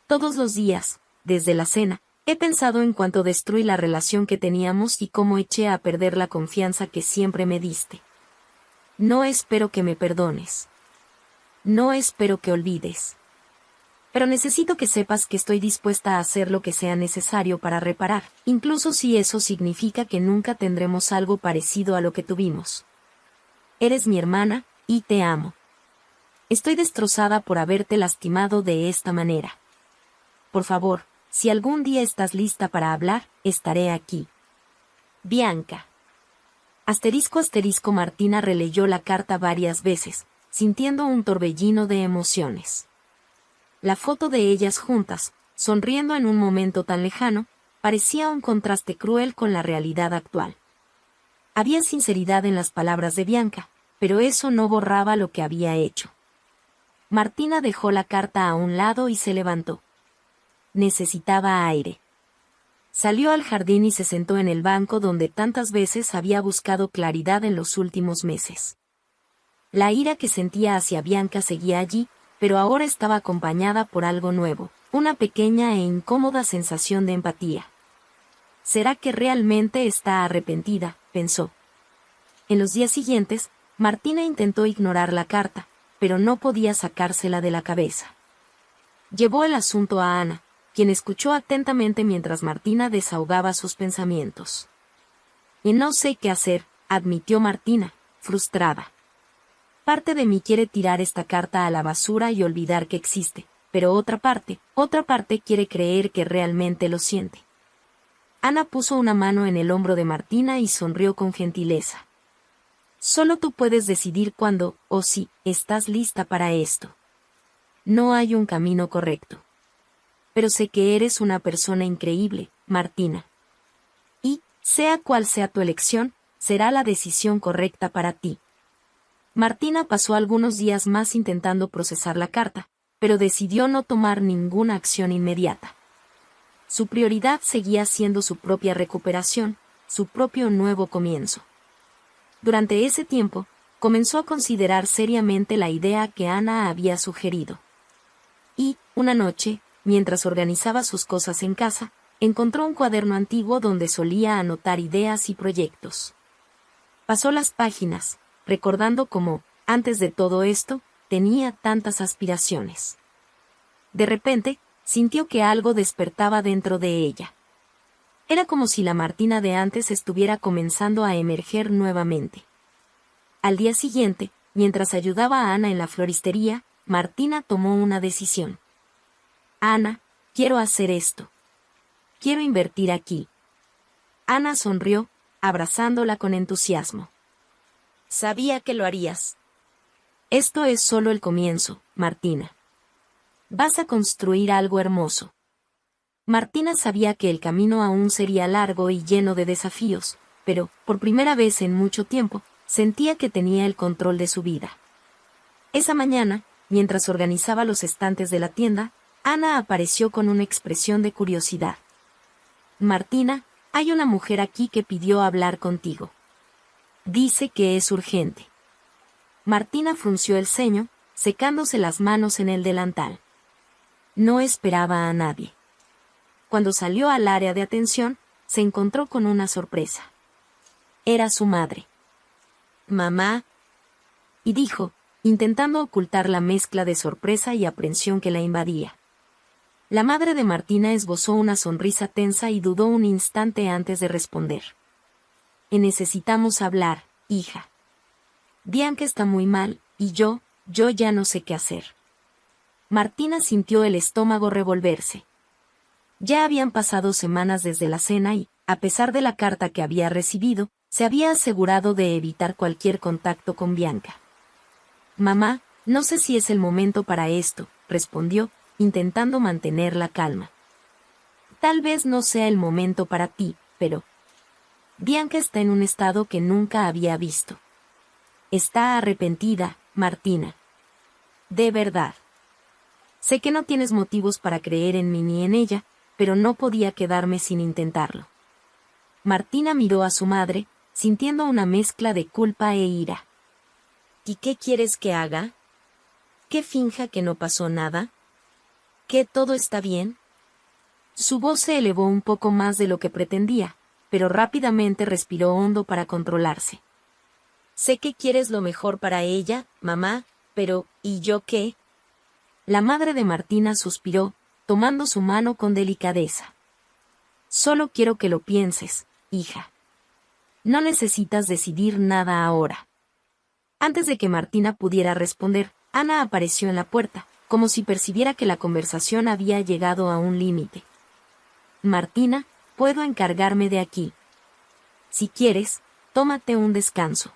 Todos los días, desde la cena, He pensado en cuánto destruí la relación que teníamos y cómo eché a perder la confianza que siempre me diste. No espero que me perdones. No espero que olvides. Pero necesito que sepas que estoy dispuesta a hacer lo que sea necesario para reparar, incluso si eso significa que nunca tendremos algo parecido a lo que tuvimos. Eres mi hermana, y te amo. Estoy destrozada por haberte lastimado de esta manera. Por favor, si algún día estás lista para hablar, estaré aquí. Bianca. ***. Martina releyó la carta varias veces, sintiendo un torbellino de emociones. La foto de ellas juntas, sonriendo en un momento tan lejano, parecía un contraste cruel con la realidad actual. Había sinceridad en las palabras de Bianca, pero eso no borraba lo que había hecho. Martina dejó la carta a un lado y se levantó. Necesitaba aire. Salió al jardín y se sentó en el banco donde tantas veces había buscado claridad en los últimos meses. La ira que sentía hacia Bianca seguía allí, pero ahora estaba acompañada por algo nuevo, una pequeña e incómoda sensación de empatía. ¿Será que realmente está arrepentida?, pensó. En los días siguientes, Martina intentó ignorar la carta, pero no podía sacársela de la cabeza. Llevó el asunto a Ana, quien escuchó atentamente mientras Martina desahogaba sus pensamientos. Y no sé qué hacer, admitió Martina, frustrada. Parte de mí quiere tirar esta carta a la basura y olvidar que existe, pero otra parte quiere creer que realmente lo siente. Ana puso una mano en el hombro de Martina y sonrió con gentileza. Solo tú puedes decidir cuándo, o si, estás lista para esto. No hay un camino correcto. Pero sé que eres una persona increíble, Martina. Y, sea cual sea tu elección, será la decisión correcta para ti. Martina pasó algunos días más intentando procesar la carta, pero decidió no tomar ninguna acción inmediata. Su prioridad seguía siendo su propia recuperación, su propio nuevo comienzo. Durante ese tiempo, comenzó a considerar seriamente la idea que Ana había sugerido. Y, una noche, mientras organizaba sus cosas en casa, encontró un cuaderno antiguo donde solía anotar ideas y proyectos. Pasó las páginas, recordando cómo, antes de todo esto, tenía tantas aspiraciones. De repente, sintió que algo despertaba dentro de ella. Era como si la Martina de antes estuviera comenzando a emerger nuevamente. Al día siguiente, mientras ayudaba a Ana en la floristería, Martina tomó una decisión. Ana, quiero hacer esto. Quiero invertir aquí. Ana sonrió, abrazándola con entusiasmo. Sabía que lo harías. Esto es solo el comienzo, Martina. Vas a construir algo hermoso. Martina sabía que el camino aún sería largo y lleno de desafíos, pero, por primera vez en mucho tiempo, sentía que tenía el control de su vida. Esa mañana, mientras organizaba los estantes de la tienda, Ana apareció con una expresión de curiosidad. Martina, hay una mujer aquí que pidió hablar contigo. Dice que es urgente. Martina frunció el ceño, secándose las manos en el delantal. No esperaba a nadie. Cuando salió al área de atención, se encontró con una sorpresa. Era su madre. Mamá. Y dijo, intentando ocultar la mezcla de sorpresa y aprensión que la invadía. La madre de Martina esbozó una sonrisa tensa y dudó un instante antes de responder. Necesitamos hablar, hija. Bianca está muy mal, y yo ya no sé qué hacer. Martina sintió el estómago revolverse. Ya habían pasado semanas desde la cena y, a pesar de la carta que había recibido, se había asegurado de evitar cualquier contacto con Bianca. Mamá, no sé si es el momento para esto, respondió, intentando mantener la calma. Tal vez no sea el momento para ti, pero... Bianca está en un estado que nunca había visto. Está arrepentida, Martina. De verdad. Sé que no tienes motivos para creer en mí ni en ella, pero no podía quedarme sin intentarlo. Martina miró a su madre, sintiendo una mezcla de culpa e ira. ¿Y qué quieres que haga? ¿Que finja que no pasó nada? ¿Que todo está bien? Su voz se elevó un poco más de lo que pretendía, pero rápidamente respiró hondo para controlarse. Sé que quieres lo mejor para ella, mamá, pero ¿y yo qué? La madre de Martina suspiró, tomando su mano con delicadeza. Solo quiero que lo pienses, hija. No necesitas decidir nada ahora. Antes de que Martina pudiera responder, Ana apareció en la puerta, como si percibiera que la conversación había llegado a un límite. Martina, puedo encargarme de aquí. Si quieres, tómate un descanso.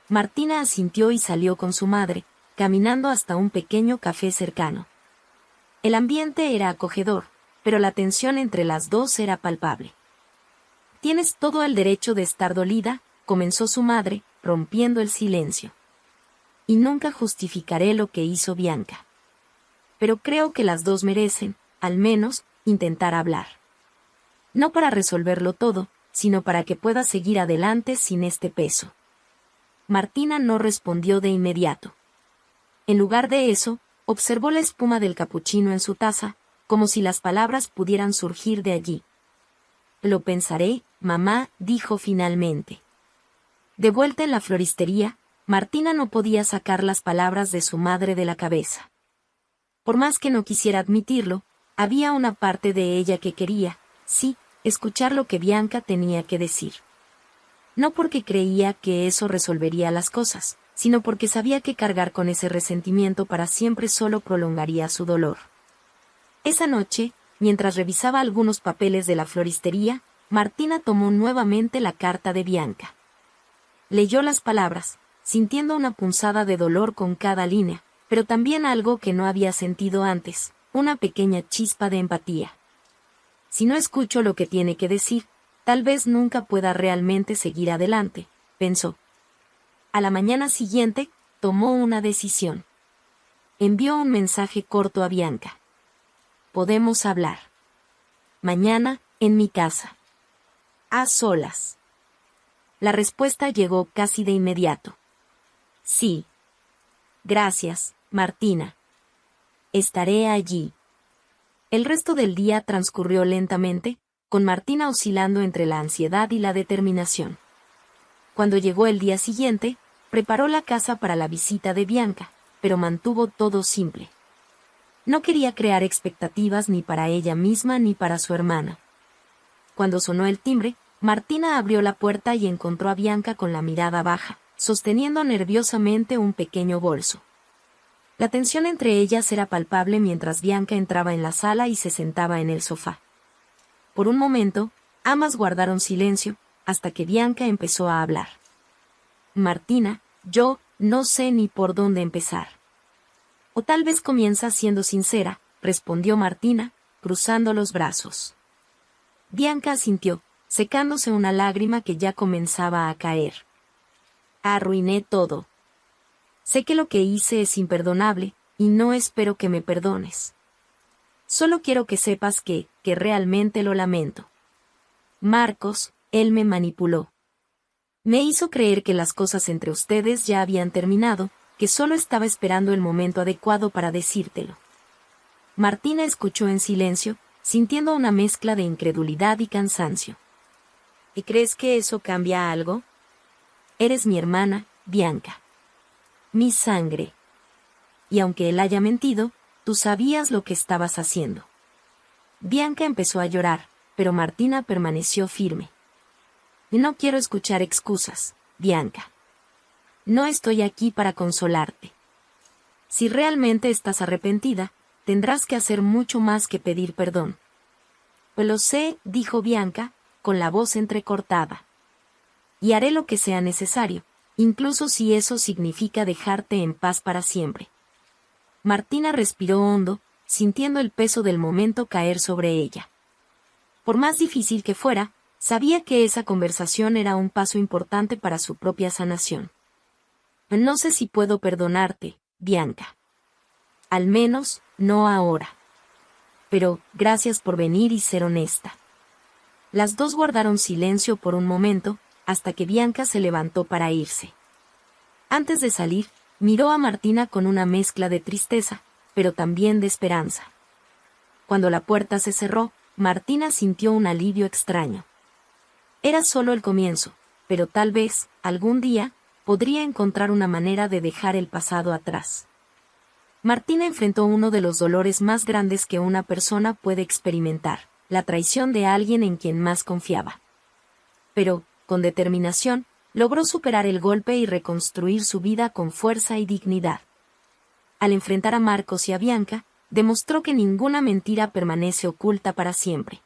Martina asintió y salió con su madre, caminando hasta un pequeño café cercano. El ambiente era acogedor, pero la tensión entre las dos era palpable. Tienes todo el derecho de estar dolida, comenzó su madre, rompiendo el silencio. Y nunca justificaré lo que hizo Bianca. Pero creo que las dos merecen, al menos, intentar hablar. No para resolverlo todo, sino para que pueda seguir adelante sin este peso. Martina no respondió de inmediato. En lugar de eso, observó la espuma del capuchino en su taza, como si las palabras pudieran surgir de allí. Lo pensaré, mamá, dijo finalmente. De vuelta en la floristería, Martina no podía sacar las palabras de su madre de la cabeza. Por más que no quisiera admitirlo, había una parte de ella que quería, sí, escuchar lo que Bianca tenía que decir. No porque creía que eso resolvería las cosas, sino porque sabía que cargar con ese resentimiento para siempre solo prolongaría su dolor. Esa noche, mientras revisaba algunos papeles de la floristería, Martina tomó nuevamente la carta de Bianca. Leyó las palabras, sintiendo una punzada de dolor con cada línea, pero también algo que no había sentido antes, una pequeña chispa de empatía. Si no escucho lo que tiene que decir, tal vez nunca pueda realmente seguir adelante, pensó. A la mañana siguiente, tomó una decisión. Envió un mensaje corto a Bianca. Podemos hablar. Mañana, en mi casa. A solas. La respuesta llegó casi de inmediato. Sí. Gracias, Martina. Estaré allí. El resto del día transcurrió lentamente, con Martina oscilando entre la ansiedad y la determinación. Cuando llegó el día siguiente, preparó la casa para la visita de Bianca, pero mantuvo todo simple. No quería crear expectativas ni para ella misma ni para su hermana. Cuando sonó el timbre, Martina abrió la puerta y encontró a Bianca con la mirada baja, sosteniendo nerviosamente un pequeño bolso. La tensión entre ellas era palpable mientras Bianca entraba en la sala y se sentaba en el sofá. Por un momento, ambas guardaron silencio, hasta que Bianca empezó a hablar. Martina, yo no sé ni por dónde empezar. O tal vez comienza siendo sincera, respondió Martina, cruzando los brazos. Bianca asintió, secándose una lágrima que ya comenzaba a caer. Arruiné todo. Sé que lo que hice es imperdonable, y no espero que me perdones. Solo quiero que sepas que realmente lo lamento. Marcos, él me manipuló. Me hizo creer que las cosas entre ustedes ya habían terminado, que solo estaba esperando el momento adecuado para decírtelo. Martina escuchó en silencio, sintiendo una mezcla de incredulidad y cansancio. ¿Y crees que eso cambia algo? Eres mi hermana, Bianca. Mi sangre. Y aunque él haya mentido, tú sabías lo que estabas haciendo. Bianca empezó a llorar, pero Martina permaneció firme. No quiero escuchar excusas, Bianca. No estoy aquí para consolarte. Si realmente estás arrepentida, tendrás que hacer mucho más que pedir perdón. Pues lo sé, dijo Bianca, con la voz entrecortada. Y haré lo que sea necesario, incluso si eso significa dejarte en paz para siempre. Martina respiró hondo, sintiendo el peso del momento caer sobre ella. Por más difícil que fuera, sabía que esa conversación era un paso importante para su propia sanación. No sé si puedo perdonarte, Bianca. Al menos, no ahora. Pero, gracias por venir y ser honesta. Las dos guardaron silencio por un momento, hasta que Bianca se levantó para irse. Antes de salir, miró a Martina con una mezcla de tristeza, pero también de esperanza. Cuando la puerta se cerró, Martina sintió un alivio extraño. Era solo el comienzo, pero tal vez, algún día, podría encontrar una manera de dejar el pasado atrás. Martina enfrentó uno de los dolores más grandes que una persona puede experimentar, la traición de alguien en quien más confiaba. Pero, con determinación, logró superar el golpe y reconstruir su vida con fuerza y dignidad. Al enfrentar a Marcos y a Bianca, demostró que ninguna mentira permanece oculta para siempre.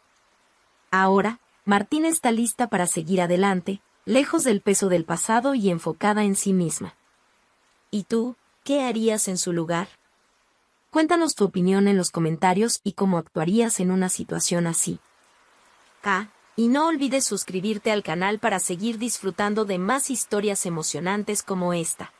Ahora, Martina está lista para seguir adelante, lejos del peso del pasado y enfocada en sí misma. ¿Y tú, qué harías en su lugar? Cuéntanos tu opinión en los comentarios y cómo actuarías en una situación así. Y no olvides suscribirte al canal para seguir disfrutando de más historias emocionantes como esta.